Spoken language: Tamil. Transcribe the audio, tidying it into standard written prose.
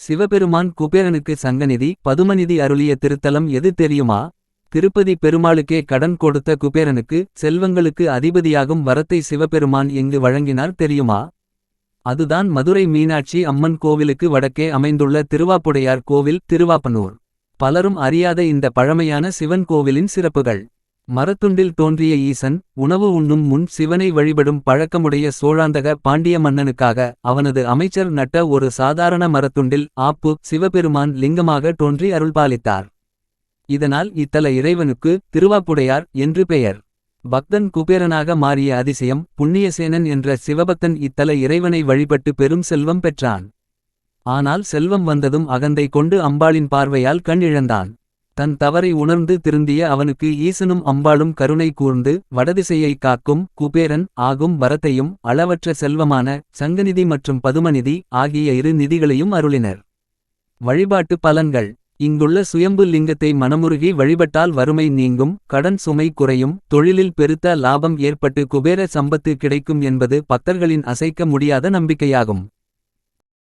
சிவபெருமான் குபேரனுக்கு சங்கநிதி பதுமநிதி அருளிய திருத்தலம் எது தெரியுமா? திருப்பதி பெருமாளுக்கே கடன் கொடுத்த குபேரனுக்கு செல்வங்களுக்கு அதிபதியாகும் வரத்தை சிவபெருமான் எங்கு வழங்கினார் தெரியுமா? அதுதான் மதுரை மீனாட்சி அம்மன் கோவிலுக்கு வடக்கே அமைந்துள்ள திருவாப்புடையார் கோவில் திருவாப்பனூர். பலரும் அறியாத இந்த பழமையான சிவன் கோவிலின் சிறப்புகள். மரத்துண்டில் தோன்றிய ஈசன். உணவு உண்ணும் முன் சிவனை வழிபடும் பழக்கமுடைய சோழாந்தக பாண்டிய மன்னனுக்காக அவனது அமைச்சர் நட்ட ஒரு சாதாரண மரத்துண்டில் ஆப்பு சிவபெருமான் லிங்கமாக தோன்றி அருள்பாலித்தார். இதனால் இத்தல இறைவனுக்கு திருவாப்புடையார் என்று பெயர். பக்தன் குபேரனாக மாறிய அதிசயம். புண்ணியசேனன் என்ற சிவபக்தன் இத்தல இறைவனை வழிபட்டு பெரும் செல்வம் பெற்றான். ஆனால் செல்வம் வந்ததும் அகந்தை கொண்டு அம்பாளின் பார்வையால் கண் இழந்தான். தன் தவறை உணர்ந்து திருந்திய அவனுக்கு ஈசனும் அம்பாளும் கருணை கூர்ந்து வடதிசையை காக்கும் குபேரன் ஆகும் வரத்தையும் அளவற்ற செல்வமான சங்கநிதி மற்றும் பதுமநிதி ஆகிய இரு நிதிகளையும் அருளினர். வழிபாட்டு பலன்கள். இங்குள்ள சுயம்பு லிங்கத்தை மனமுருகி வழிபட்டால் வறுமை நீங்கும், கடன் சுமை குறையும், தொழிலில் பெருத்த லாபம் ஏற்பட்டு குபேர சம்பத்து கிடைக்கும் என்பது பக்தர்களின் அசைக்க முடியாத நம்பிக்கையாகும்.